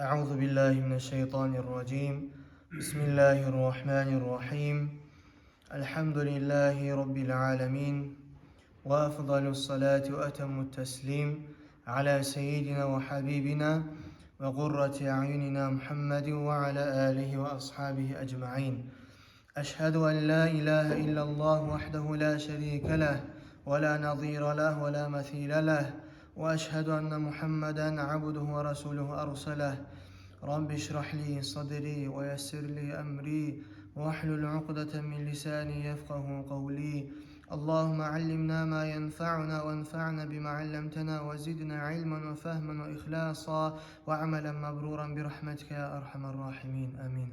أعوذ بالله من الشيطان الرجيم. بسم الله الرحمن الرحيم. الحمد لله رب العالمين، وأفضل الصلاة وأتم التسليم على سيدنا وحبيبنا وقرة أعيننا محمد وعلى آله وأصحابه أجمعين. أشهد أن لا إله إلا الله وحده لا شريك له ولا نظير له ولا مثيل له، وأشهد أن محمدا عبده ورسوله أرسله. رب اشرح لي صدري ويسر لي أمري واحلل عقدة من لساني يفقه قولي. اللهم علمنا ما ينفعنا وانفعنا بما علمتنا وزدنا علما وفهما وإخلاصا وعملا مبرورا برحمتك يا أرحم الراحمين آمين.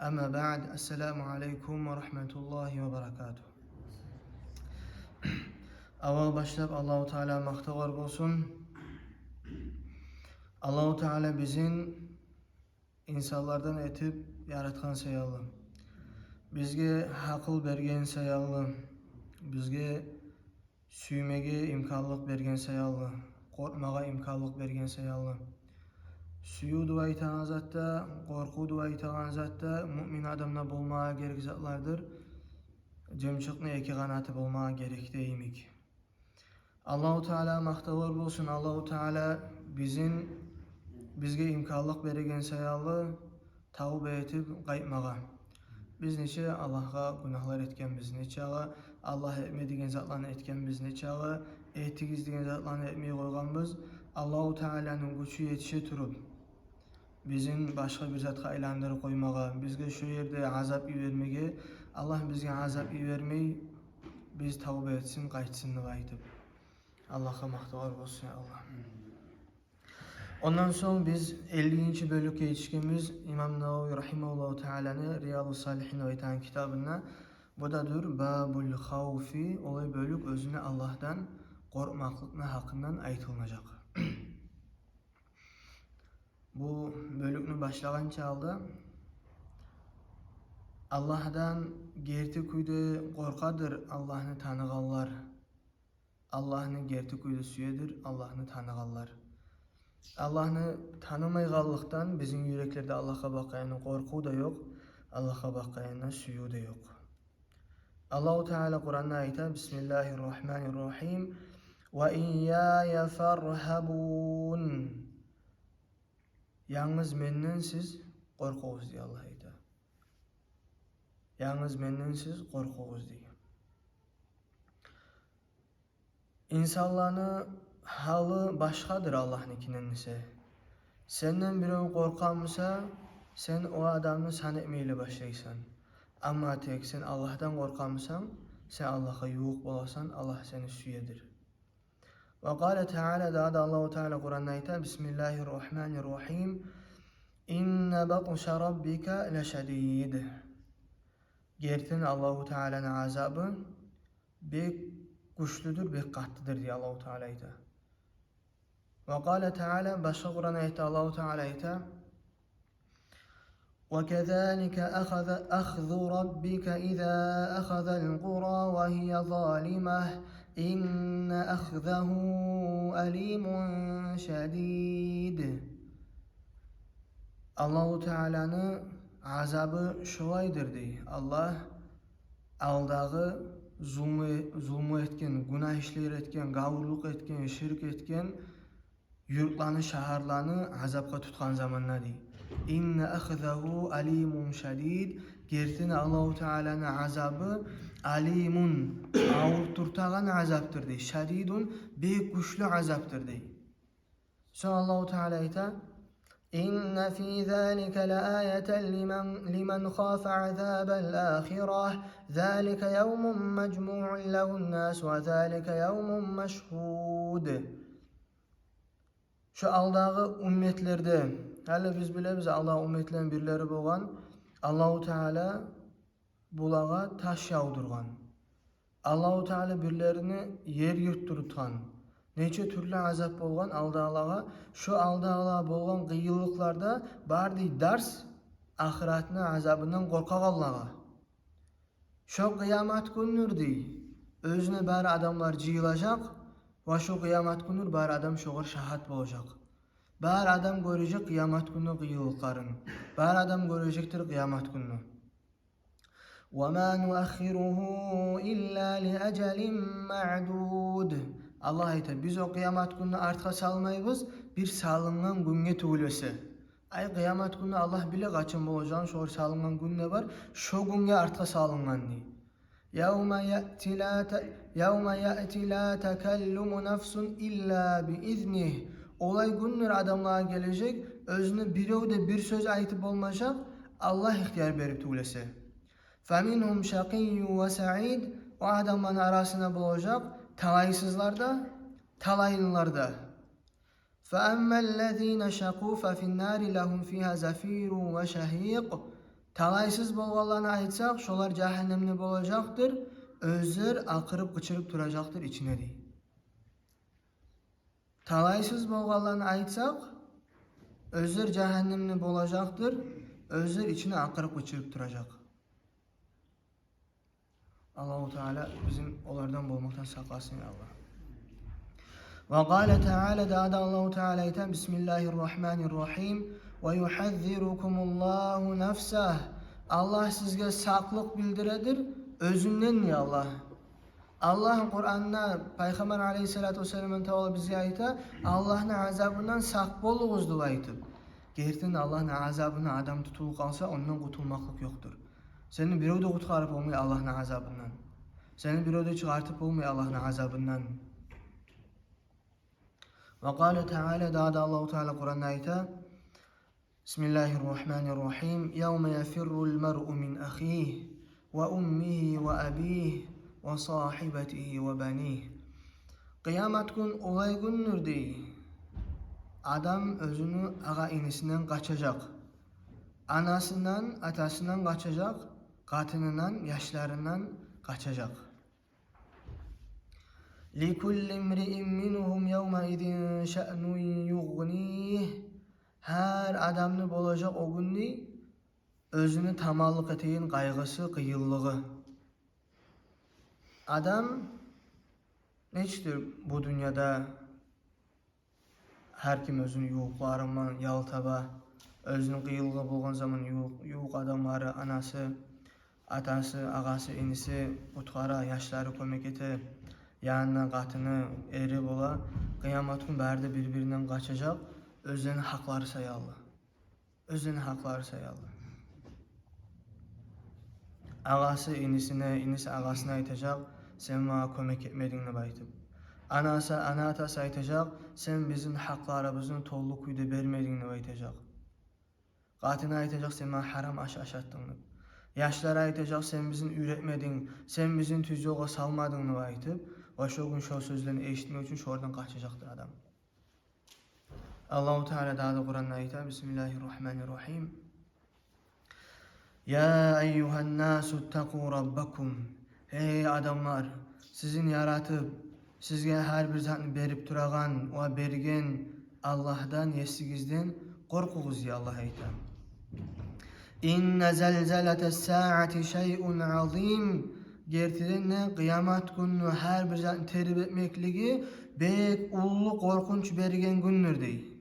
أما بعد، السلام عليكم ورحمة الله وبركاته. Avval başlap Allahu Teala maqtağar olsun. Allahu Teala bizin insanlardan etip yaratgan sayallı. Bizge akıl bergen sayallı. Bizge süymege imkanlık bergen sayallı. Korkmaga imkanlık bergen sayallı. Suyu dua itagan zatta, korku dua itagan zatta mümin adamna bolmaga gerek zatlardır. Cemçiqni eki qanatı bolmaga gerek deyimik. Allahu Teala maqtağar olsun. Allahu Teala bizge imkanlık bergen sayallı tavbe etip qaytmaga. Biz neçe Allah'a günahlar etken, biz neçe Allah etme degen zatlarını etken, biz neçe etigiz degen zatlarını etmeye koyganbız. Allahu Teala'nın gücü yetişe turup bizim başka bir zatga aylandırıp koymaga, bizge şu yerde azap vermege, Allah bizge azap vermey, biz tavbe etsin, qaytsın qaytıp. Allah'a maqtağar olsun Allah. Ondan sonra biz 50. bölükке yetişkimiz İmam Nevavi Rahimahullahu Teala'nın Riyadu Salihin aytan kitabına. Bu da dur Babul Khawfi, olay bölük özüne Allah'tan korkmaklıkna hakkından aytılacak. Bu bölüknü başlagan çaldı. Allah'dan gerti kuydu korkadır Allah'ını tanıgallar. Allah'ını gerti kuydu süyedir Allah'ını tanıgallar. Allah'ını tanımaygallıktan bizim yüreklerde Allah'a bakayana korku da yok, Allah'a bakayana suyu da yok. Allahu Teala Kur'an'da ayta Bismillahirrahmanirrahim ve iyyaya farhabun. Yalnız menden siz korkuğuz diye Allah ayta. Yalnız menden siz korkuğuz diye. İnsanlarını halı başkadır Allah'ınkinden ise. Senden biri korkanmısa sen o adamı san etmeyle başlaysan. Ama tek sen Allah'tan korkanmısan sen Allah'a yuğuk bolasan Allah seni süyedir. Ve kâle Teala da Allahu Teala Kur'an'da ayta Bismillahirrahmanirrahim. İnne batşa rabbika leşedîd. Gerçekten Allahu Teala'nın azabı bek güçlüdür, bek katlıdır diye Allahu Teala ayta. Ve kâle Teala başka Kur'an'da ayta Allahu Teala ayta وَكَذَٰلِكَ أَخْذُ رَبِّكَ إِذَا أَخَذَ الْقُرَى وَهِيَ ظَالِمَةٌ إِنَّ أَخْذَهُ أَلِيمٌ شَدِيدٌ. Allahu Teala'nın azabı şolaydır diye. Allah aldağı zulmü etken, günah işler etken, gavurluk etken, şirk etken yurtlarını, şaharlarını azapka tutkan zamanla diye. İnne akhzahu alimun şadid. Gerçekten Allahu Teala'nın azabı alimun, ağır turtağan azaptır diye. Şadidun, büyük güçlü azaptır diye. Sonra Allahu Teala ayta İnne fî zâlike leâyeten limen khâfe azâbel âkhireh. Zâlike yevmun mecmû'un lehun nâs ve zâlike yevmun meşhûd. Şu aldağı ümmetlerde, hele biz bilemiz Allah ümmetlerin birleri bolgan, Allahu Teala bulağa taş yağdırgan. Allahu Teala birlerini yer yurtturutgan. Neçe türlü azap bolgan aldağlağa, şu aldağlağa bolgan kıyılıklarda bardi ders ahiretinin azabından korkak Allah'a. Şu kıyamet günüdür dey. Özüne bari adamlar jıyılacak ve şu kıyamet günüdür bari adam şoğur şahat bolacak. Bär adam görecek kıyamet günü kıyılıkların. Bär adam görecektir kıyamet günü. وَمَا نُؤَخِّرُهُ إِلَّا لِأَجَلٍ مَعْدُودٍ. Allah aytır, biz o kıyamet gününü artga salmayız, bir salıngan günge tügülesi. Ay kıyamet günü Allah bile kaçın bolacağın, şor salıngan gün ne var? Şo günge artga salıngan ni. يَوْمَ يَأْتِ لَا تَكَلُّمُ نَفْسٌ إِلَّا بِإِذْنِهِ. Olay günler adamlara gelecek, özüne birevde bir söz aytıp olmayacak, Allah ihtiyar berip tügülesi. فَمِنْهُمْ شَقِيٌّ وَسَعِيدٌ. O adamların arasına bulacak talaysızlar da, talaylılar da. فَأَمَّا الَّذ۪ينَ شَقُوا فَفِي النَّارِ لَهُمْ فِيهَا زَف۪يرٌ وَشَه۪يقٌ. Talaysız bolğanlarına aytsak, şolar cehennemli bolacaktır, özler akırıp kıçırıp duracaktır içine değil. Talaysız bolğanlarına aytsak, özler cehennemli bolacaktır, özler içine akırıp kıçırıp duracak. Allah-u Teala bizim onlardan bulmaktan saklasın ya Allah. Ve qâle Teala da Allah-u Teala iten Bismillahirrahmanirrahim ve yuhazzirukumullahu nefseh. Allah sizge saklık bildiredir özünden ya Allah. Allah Kur'an'da Peygamber Aleyhisselatü Vesselam'ın tavla bize ayta Allah'ın azabından sak boluguz diye aytıp. Gerçekten Allah'ın azabına adam tutulup kalsa ondan kurtulmaklık yoktur. Senin bir öde kurtarıp olmuyor Allah'ın azabından. Senin bir öde çıkartıp olmuyor Allah'ın azabından. Ve kâle Teala da Allah-u Teala Kur'an'da ayta Bismillahirrahmanirrahim. Yevme yefirrul mer'u min ahih ve ummihi ve abih ve sahibetihi ve benih. Kıyamet gün olay gündür değil. Adam özünü ağa inisinden kaçacak. Anasından, atasından kaçacak. Katınından, yaşlarından kaçacak. لِكُلِّ امْرِئٍ مِّنْهُمْ يَوْمَئِذٍ شَأْنٌ يُغْنِيهِ. Her adamlı bolacak o günde özünü tamallık eteyin kaygısı, kıyıllığı. Adam neçtir bu dünyada her kim özünü yuğuklarından yaltaba, özünün kıyıllığı bolğan zaman yuğuk adamları, anası, atası, ağası, inisi, utkara, yaşları kömek ete, yanından katını eri bola, kıyamet gün berde birbirinden kaçacak, özlerinin hakları sayalı. Özlerinin hakları sayalı. Ağası inisine, inisi ağasına aytacak, sen bana kömek etmediğini baytıp. Anası, ana atası aytacak, sen bizim haklarımızın tolluk kuyda vermediğini baytacak. Katına aytacak, sen bana haram aşattığını. Yaşlara aytacak, sen bizim üretmedin, sen bizim tüz yola salmadığını baytıp, ve şu gün şu sözlerini eşitmek için şuradan kaçacaktır adam. Allah-u Teala da Kur'an'da ayta Bismillahirrahmanirrahim. Ya eyyuhan nasu ittaqu rabbakum. Hey adamlar, sizin yaratıp sizge her bir zatını berip turagan ve bergen Allah'dan yesigizden korkuğuz ya Allah ayta. İnne zelzeletes saati şey'un azim. Gerçekten kıyamet günü her bir zatın terip etmekligi bek ullu korkunç bergen gündür dey.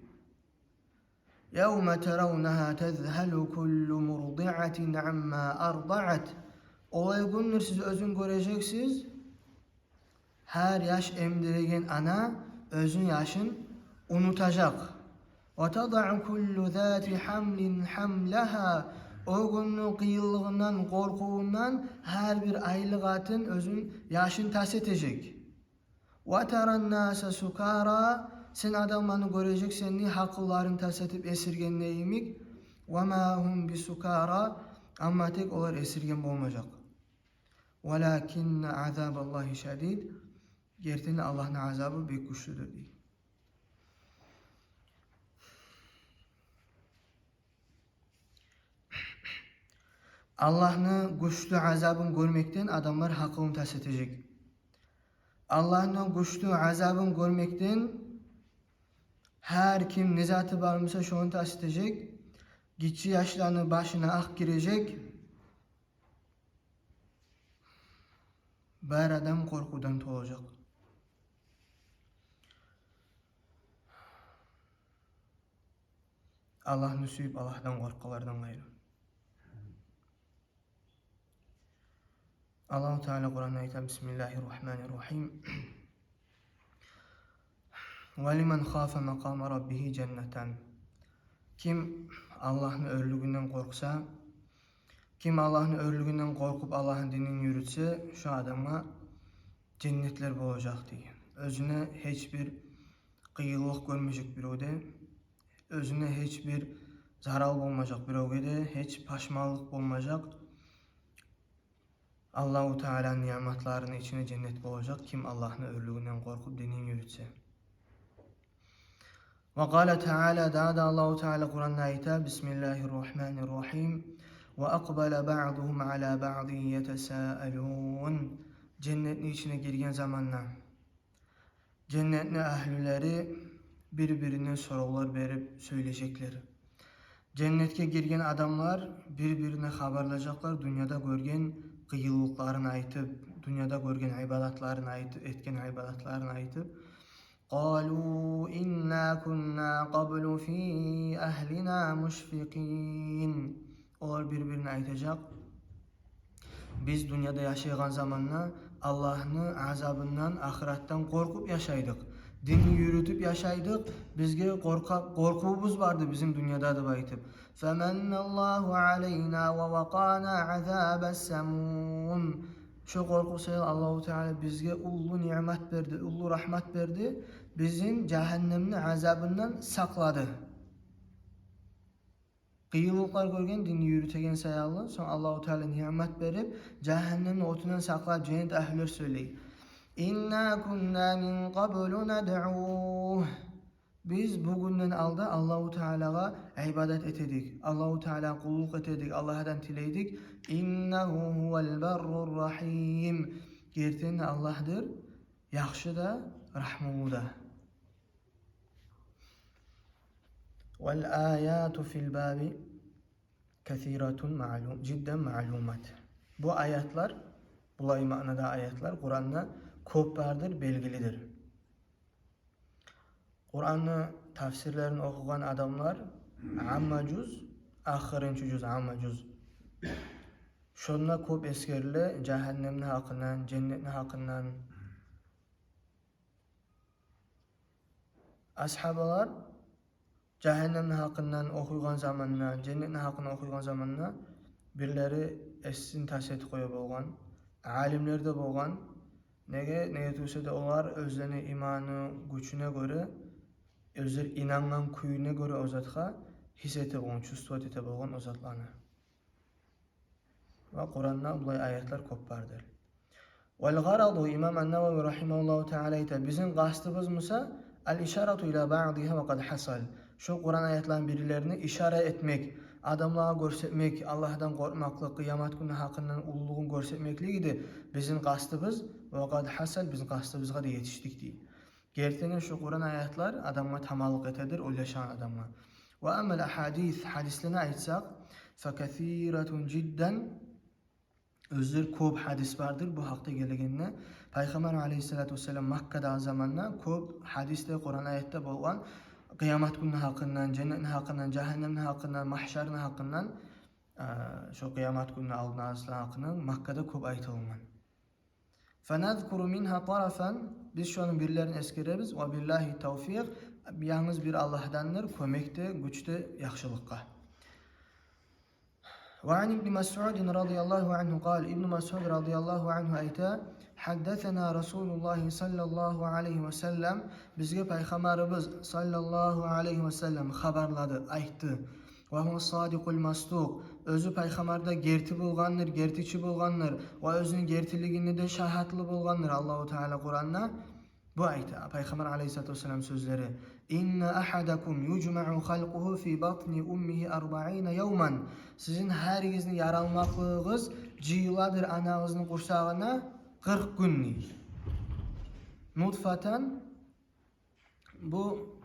يَوْمَ تَرَوْنَهَا تَذْهَلُ كُلُّ مُرْضِعَةٍ عَمَّا أَرْضَعَتْ. Olay gündür siz özün göreceksiniz. Her yaş emdiregen ana özün yaşın unutacak. وَتَضَعُ كُلُّ ذَاتِ حَمْلٍ حَمْلَهَا. O günün kıyıllığından, korkuğundan her bir aylık atın özün yaşın tas edecek. وَتَرَى النَّاسَ سُكَارًا. Sen adamlarını göreceksen ni hakıllarını tas edip esirgen neyimik. وَمَا هُمْ بِسُكَارًا. Ama tek onlar esirgen olmayacak. وَلَكِنَّ عَذَابَ اللّٰهِ شَدِيدٌ. Gerçekten Allah'ın azabı büyük güçlüdür değil. Allah'ın güçlü azabını görmekten adamlar hakkını tas edecek. Allah'ın güçlü azabını görmekten her kim nezatı varmışsa şunu tas edecek. Gitçi yaşlarını başına ak girecek. Bir adam korkudan olacak. Allah'ını suyup Allah'tan korkkalardan gayrı. Allah-u Teala Kur'an'da ayet: Bismillahirrahmanirrahim. وَلِمَنْ خَافَ مَقَامَ رَبِّهِ جَنَّةً. Kim Allah'ın örlüğünden korksa, kim Allah'ın örlüğünden korkup Allah'ın dinini yürütse, şu adama cennetler olacak diye. Özüne hiçbir kıyılık görmeyecek bir öde, özüne hiçbir zarar olmayacak bir öde, hiç paşmalık olmayacak. Allah-u Teala'nın nimetlerinin içine cennet olacak. Kim Allah'ın örlüğünden korkup dinini yürütse. وقال تعالى دعا الله تعالى قرآن آياته بسم الله الرحمن الرحيم وأقبل بعضهم على بعض يتساءلون. Cennetin içine girgen zamanla cennetin ahlüleri birbirine sorular verip söyleyecekler. Cennetke girgen adamlar birbirine haberleyecekler. Dünyada görgen kıyılıklarını aytıp, dünyada görgen ibadatlarını aytıp, etken ibadatlarını aytıp قالوا إنا كنا قبل في أهلنا مشفقين. Onlar birbirine aytacak. Biz dünyada yaşayan zamanla Allah'ın azabından, ahiretten korkup yaşaydık. Dini yürütüp yaşaydık. Bizge korkumuz vardı bizim dünyada da baytıp. فَمَنَّ اللّٰهُ عَلَيْنَا وَوَقَانَا عَذَابَ السَّمُونَ. Şu korkusuyla Allah-u Teala bizge ullu nimet verdi, ullu rahmet verdi. Bizim cehennemin azabından sakladı. Kıyılıklar görgen, dini yürütegen sayalı. Sonra Allah-u Teala nimet verip cehennemin otundan saklayıp cennet ahliler söyleyi. İnna kunna min qablu ned'uh. Biz bugünden alda Allah-u Teala'ga ibadet etedik. Allah-u Teala kulluk etedik. Allah'tan tileydik. İnnehu huvel berrur rahim. Gerçekten Allah'dır. Yaxşı da, rahmulu da. Vel ayatu fil babi kethiratun ma'lum, cidden ma'lumat. Bu ayetler, bulay manada ayetler Kur'an'da çok vardır, belgilidir. Kur'an'ı tafsirlerini okuyan adamlar amma cüz, ahırıncı cüz amma cüz. Şonda çok eskerli cehennemin hakkından, cennetin hakkından. Ashabalar cehennemin hakkından okuygan zamanla, cennetin hakkından okuygan zamanla birleri esin taset koyup olgan, alimler de bolgan. Nege tüse de onlar özlerine imanı, güçüne göre, özler inangan kuyuna göre o zatga hissete bolgan, çüstüvat ete bolgan o zatlarını. Ve Kur'an'da bu ayetler çok vardır. Vel garadu İmam An-Nevevi rahimahullahu teala ite bizim kastımız mısa el-işaratu ila ba'diha ve kad hasal. Şu Kur'an ayetlerin birilerini işaret etmek, adamlara görsetmek, Allah'tan korkmakla, kıyamet günü hakkından ululuğun görsetmekliğiydi. Bizim kastımız ve kad hasal, bizim kastımızga da yetiştik diye. Gerçekten şu Kur'an ayetler adamla tamallık etedir, ulaşan adamla. Ve amel hadislerine aytsak, fekethiratun cidden özür kop hadis vardır bu hakta gelegenine. Peygamber aleyhissalatu vesselam Makke'da zamanla kop hadiste Kur'an ayette bolgan kıyamet günü hakkından, cennetin hakkından, cehennemin hakkından, mahşerin hakkından, şu kıyamet günü aldığın aslan hakkından Makke'da kop aytılgan. فَنَذْكُرُ مِنْهَا طَرَفًا. Biz şunun birilerini eskereriz. وَبِاللّٰهِ tevfik. Yalnız bir Allah'tandır, kömekte, güçte, yaxşılıkka. وعن ابن مسعود رضي الله عنه قال ابن مسعود رضي الله عنه أيتا حدثنا رسول الله صلى الله عليه وسلم bizge peygamberimiz sallallahu aleyhi ve sellem haberladı, aytdı. Ve huve sadikul masduq. Özü peygamberde gerti bulgandır, gertiçi bulgandır ve özünün gertiliğinde de şahatlı bulgandır. Allahu Teala Kur'an'da bu ayta Peygamber aleyhissalatu vesselam sözleri. İnne ahadakum yucma'u halquhu fi batni ummihi 40 yawman. Sizin her ikinizin yaralmaklığınız cıyıladır anağızın kursağına 40 gün. Nutfatan bu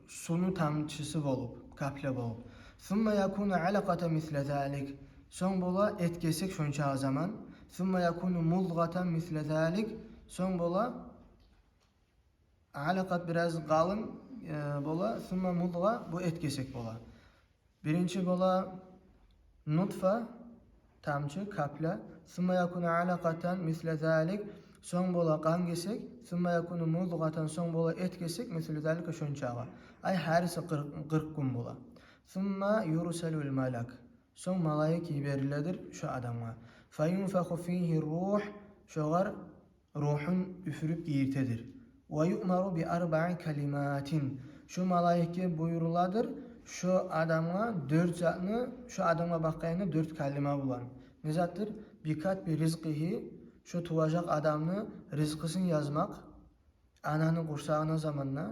sunu tamçısı bolup, kaple bolup. Thumma yakunu alaqata misle zalik. Son bola etkesek şonça zaman. Thumma yakunu mudghatan misle zalik. Son bola alaqat biraz qalın bola, thumma mudgha bu etkesek bola. Birinci bola nutfa, tamçı, kapla. Sümme yakunu alaqatan misle zalik. Son bola kan kesik. Sümme yakunu mudgatan, son bola et kesik. Misle zalik şonçağa. Ay herisi 40 gün bola. Sümme yurselul malak. Son malaik veriledir şu adama. Feyunfehu fihi ruh. Şoğar ruhun üfürüp giyirtedir. Ve yu'maru bi arba'i kelimatin. Şu malaike buyuruladır. Şu adama dört zatını, şu adama bakayını dört kelime bulan. Ne zattır? Bikat bir rizkihi, şu tuğacak adamını rizkısını yazmak, ananın kursağına zamanla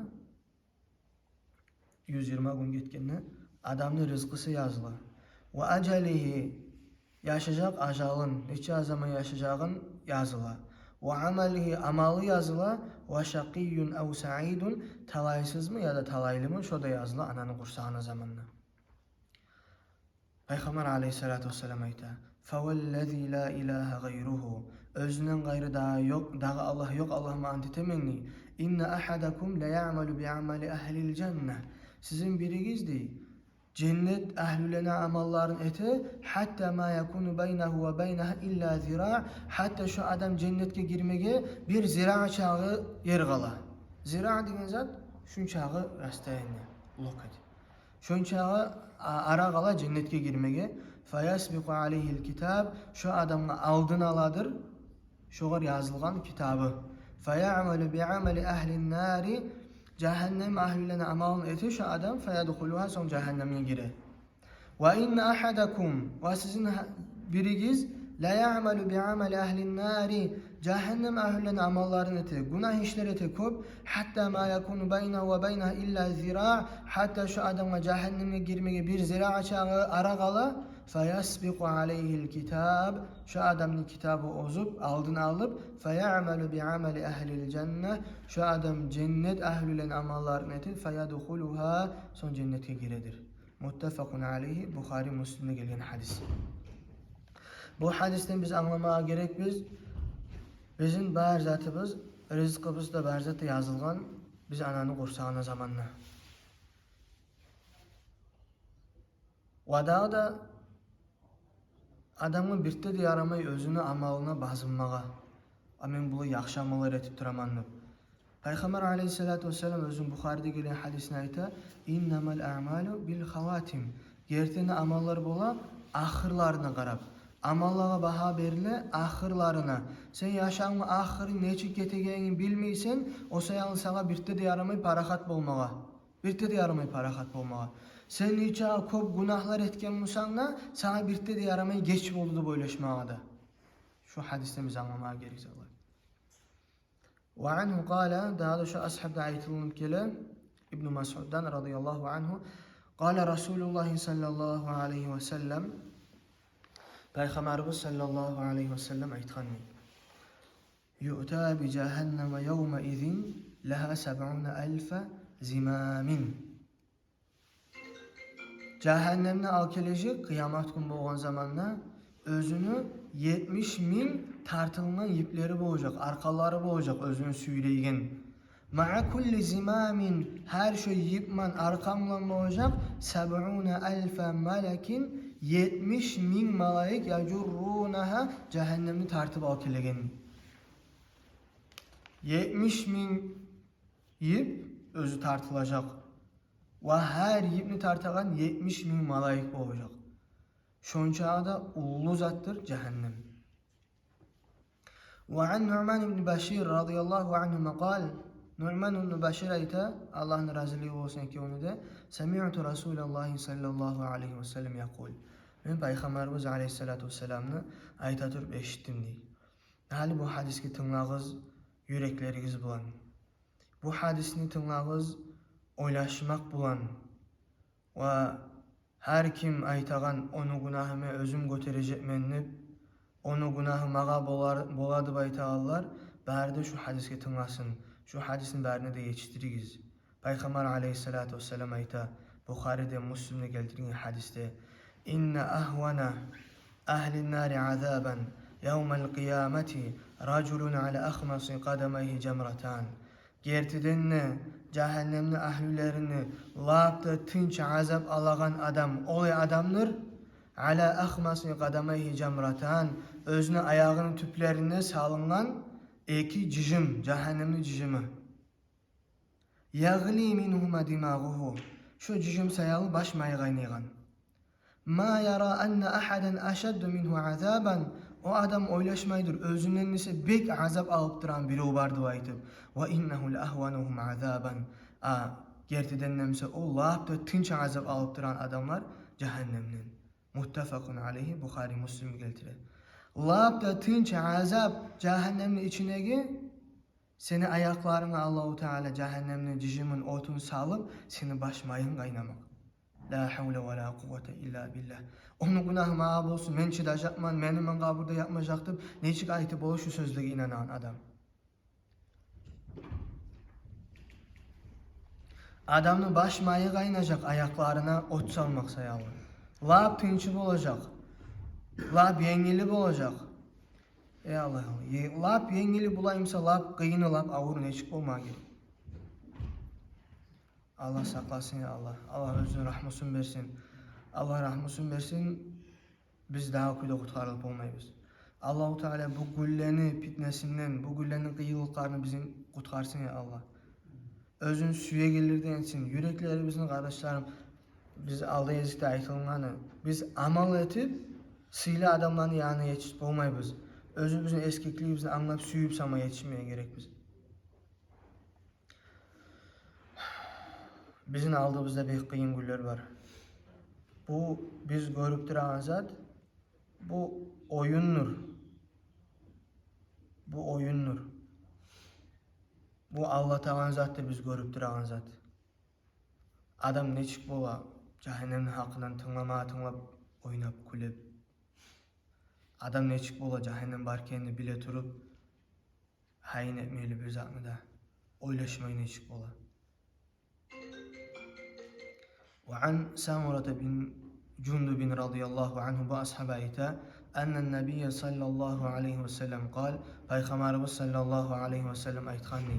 120 gün gitkenine adamın rizkısı yazıla. Ve acelihi, yaşayacak ajalın, neçe zaman yaşayacağın yazıla. Ve amelihi, amalı yazıla. Ve şakiyyun ev sa'idun, talaysız mı ya da talaylı mı, şu da yazıla ananın kursağına zamanla. Peygamber aleyhissalatu vesselam ayta: "Fevellezî la ilahe gayruhu." Özünden gayrı daha yok, daha Allah yok, Allah'ıma antitemenni. İnne ahadakum la ya'malu bi amali ehlil cennet. Sizin biriniz değil. Cennet ehlülerine amalların eti, hatta ma yakunu beynehu ve beyneha illa zira. Hatta şu adam cennetke girmege bir zira çağı yer qala. Zira degen zat şun çağı rastayını lokat. Şun çağı ara qala cennetke girmege. Fayasbiqu aleyhil kitab. Şu adamla aldın aladır. Şoğar yazılgan kitabı. Faya'malu bi amali ehlin nari. Cehennem ahlilerine amalın eti şu adam feyadhuluha, son cehenneme girer. Ve inne ahadakum, ve sizin biriniz la ya'malu bi amali ehlin nari. Cehennem ahlilerine amalların eti, günah işler eti kop. Hatta ma yakunu beynehu ve beyneha illa zira. Hatta şu adamla cehenneme girmeye bir zira çağı ara qala. Feyasbiqu aleyhil kitab. Şu adamın kitabı ozup, aldın alıp, feya'malu bi amali ehlil cennet. Şu adam cennet ehlilerin amallarını etir, feyadhuluha, son cennete giredir. Muttefakun aleyhi, Bukhari Müslim'de gelen hadis. Bu hadisten biz anlamaya gerek bizim barzatımız, rızkımız da barzatı yazılgan, biz ananın kursağına zamanla. Vada da adamın birte de yaramay özünü amalına bazınmağa. Amen bunu yaxşı amallar etip turamanlıp. Peygamber aleyhissalatu vesselam özün Bukhari'de gelen hadisine ayta: "İnnemel a'malu bil havatim." Gertene amallar bola ahırlarına qarab. Amallara baha berile ahırlarına. Sen yaşamın ahırı neçik getegeni bilmeysen, o sayanı sana birte de yaramay parahat bolmağa. Birte de yaramay parahat bolmağa. Sen neçe kop günahlar etken musanla, sana birte de yaramay geç boldu boylaşmağa da. Şu hadiste biz anlamaya gerek zallar. Ve anhu qala, daha da şu ashabda ayetulun kele, İbn Mas'ud'dan radıyallahu anhu, qala Resulullah sallallahu aleyhi ve sellem, Peygamberimiz sallallahu aleyhi ve sellem aytqanni: "Yu'ta bi cehenneme yevme izin leha 70.000 zimamin." Cehennemne alkelejik kıyamet gün boğan zamanla özünü 70.000 tartılma ipleri boğacak, arkaları boğacak özünü süyleygen. Ma'a kulli zimamin, her şey yipman arkamla boğacak, 70.000 melekin, 70.000 malaik yacurrunaha, cehennemni tartıp alkelegen. 70.000 ip özü tartılacak. Ve her yipni tartagan 70.000 malaik olacak. Şonçağı da ulu zattır cehennem. Ve an Nu'man ibn Bashir radıyallahu anhu maqal, Nu'man ibn Bashir ayta, Allah'ın razılığı olsun ki onu da, Semi'tu Resulullah sallallahu aleyhi ve sellem yakul. Ben Peygamberimiz aleyhissalatu vesselam'ını ayta durup eşittim deyil. Hali bu hadiski tınlağız, yürekleriniz bulan. Bu hadisini tınlağız, oylaşmak bulan ve her kim aytagan onu günahımı özüm götürecek menip, onu günahı mağa boladı baytağallar, bärde şu hadiske tınlasın, şu hadisin bärine de yetiştirigiz. Peygamber aleyhissalatu vesselam ayta, Bukhari'de Müslim'de geldiğin hadiste, "İnne ahvana ahlin nari azaben yevmel kıyameti raculun ala akhmasi kademeyhi cemratan." gertidenne cehennemli ahlülerini lapta tınç azap alagan adam olay adamdır. Ala ahmasi qadamayhi cemratan özüne ayağının tüplerine salıngan iki cicim, cehennemli cicimi. Yagli minhuma dimaguhu. Şu cicim sayalı baş maygaynigan. Ma yara anna ahadan ashaddu minhu azaban. O adam oylaşmaydır. Özünden ise bek azap alıp duran biri vardı aytıp. Ve innehu lahvanuhum azaban. Gertiden nemse o lapta tınç azap alıp duran adamlar cehennemden. Muttefakun aleyhi Bukhari Müslim geltirir. Lapta tınç azap cehennemin içine seni ayaklarına Allahu Teala cehennemle cicimin otunu salıp seni başmayın kaynamak. La havle ve la kuvvete illa billah. Onun günahı mağab olsun. Men çıdacakman, ben kaburda yapmayacaktım. Neçik ayeti bol şu sözlüğe inanan adam. Adamın başmayı kaynayacak ayaklarına ot salmak sayalı. Lab tınçı olacak. Lab yengili olacak. Ey Allah Allah. Lab yengili bulayımsa lab kıyını lab avur neçik olmaya gerek. Allah saklasın ya Allah. Allah özünün rahmetini versin. Allah rahmetini versin. Biz daha kuyda kurtarılıp olmayız. Allahu Teala bu güllerini fitnesinden, bu güllerin kıyılıklarını bizim kurtarsın ya Allah. Özün suya gelir densin. Yüreklerimizin kardeşlerim biz Allah yazıkta aytılganı. Biz amal etip sıyla adamların yanına yetişip olmayız. Özümüzün eskikliğimizi anlayıp süyüp sama yetişmeye gerek biz. Bizim aldığımızda bir kıyın güller var. Bu biz görüp duran zat, bu oyundur. Bu oyundur. Bu Allah Teala'nın zattır biz görüp duran zat. Adam neçik bola cehennemin hakkından tınlap oynap kulep. Adam neçik bola cehennem barkenini bile turup hayin etmeyeli bir zatını da oylaşmayı neçik bola. وعن سامرة بن جندب رضي الله عنه بأصحاب أيتا أن النبي صلى الله عليه وسلم قال Peygamberimiz sallallahu aleyhi ve sellem aytkanni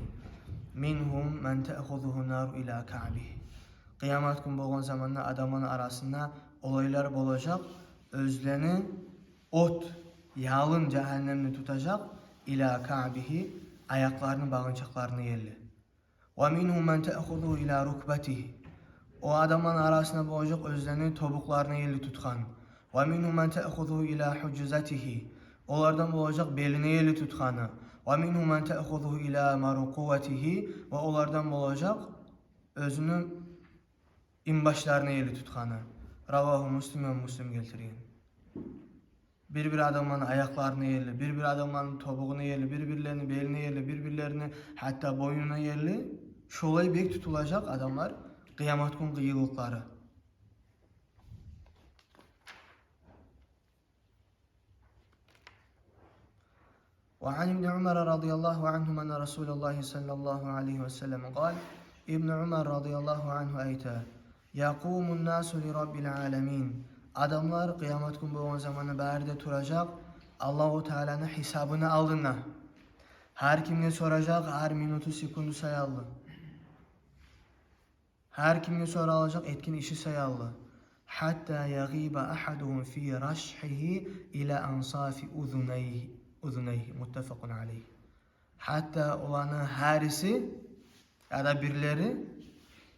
minhum men te'khuzuhu nar ila ka'bihi. Kıyamet günü bolgan zamanda adamın arasında olaylar olacak. Özlerini ot, yalın cehennemini tutacak ila ka'bihi ayaklarını bağıncaklarını yerli. Ve minhum men te'khuzuhu ila rukbatihi. O adamın arasında olacak özlerini tobuklarına yerli tutkan. Ve minhum men te'khuzuhu ila hucuzatihi. Onlardan olacak beline yerli tutkanı. Ve minhum men te'khuzuhu ila marukuvatihi. Ve onlardan olacak özünü imbaşlarına yerli tutkanı. Ravahu Müslim ve Müslim geltireyim. Bir adamın ayaklarına yerli, bir adamın tobuğuna yerli, birbirlerinin beline yerli, birbirlerini hatta boynuna yerli. Şolay bek tutulacak adamlar. Kıyamet günü kıyılıkları. وعن ابن عمر رضي الله عنهما أن رسول الله صلى الله عليه وسلم قال ابن عمر رضي الله عنه أيتا يقوم الناس لرب العالمين adamlar kıyamet günü bu zamanı berde duracak Allahu Teala'nın hesabını aldığında her kim ne soracak her minutu sekundu sayalım. Her kim ne soracak etkin işi sayalım. Hatta yagiba ahaduhum fi rashhihi ila ansafi uzunayhi muttefakun aleyh. Hatta olanın herisi ya da birileri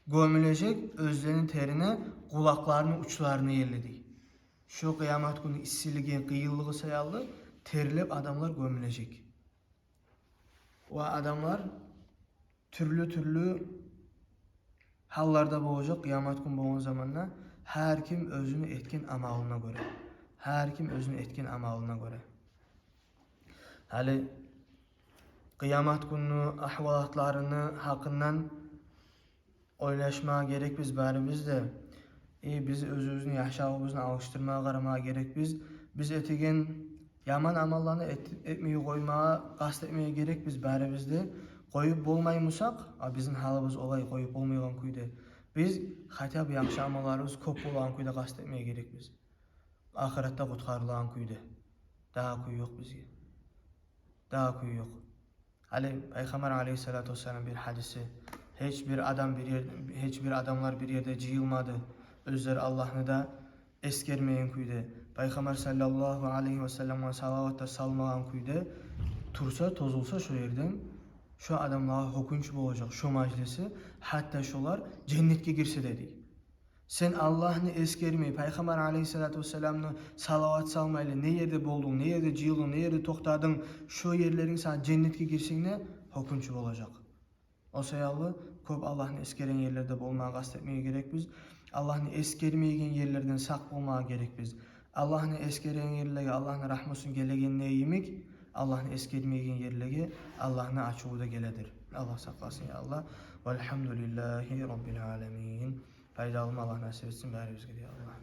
gömülecek özlerinin terine kulaklarının uçlarını yerledi. Şu kıyamet günü işsizliği, kıyıllığı sayalım, terilip adamlar gömülecek. O adamlar türlü hallarda boğacak kıyamet günü boğun zamanla her kim özünü etkin amalına göre. Her kim özünü etkin amalına göre. Hali kıyamet günü ahvalatlarını hakkından oylaşmaya gerek biz barimizde. Biz özümüzün yaşamımızın alıştırmaya qaramaya gerek biz etigen yaman amallarını etmeyi koymaya, kast etmeye gerek biz barimizde. Koyup bolmaymışsak, bizim halımız olay koyup olmayan kuyda. Biz hatta bu yaxşı amallarımız köp olan kuyda kast etmeye gerek biz. Ahirette kutkarılan kuyda. Daha kuyu yok bizge. Daha kuyu yok. Peygamber aleyhissalatu vesselam bir hadisi. Hiçbir adamlar bir yerde cıyılmadı. Özleri Allah'ını da eskermeyen kuydu. Peygamber sallallahu aleyhi ve sellem'e salavatta salmagan kuydu. Tursa tozulsa şu yerden şu adamlara hukunç olacak şu majlisi, hatta şolar cennetke girse dedi. Sen Allah'ını eskermeyi, Peygamber aleyhissalatu vesselam'ı salavat salmayla ne yerde buldun, ne yerde cıyıldın, ne yerde toktadın, şu yerlerin sana cennetke girsinle hukunçu olacak. O sayallı köp Allah'ını eskeren yerlerde bulmaya kastetmeye gerek biz. Allah'ını eskermeyen yerlerden sak bulmaya gerek biz. Allah'ını eskeren yerlere Allah'ın rahmetsin gelegenine yemek, Allah'ını eskermeyen yerlere Allah'ını açığı da geledir. Allah saklasın ya Allah. Velhamdülillahi Rabbil alemin. Faydalı Allah nasip etsin bari bizge diye Allah.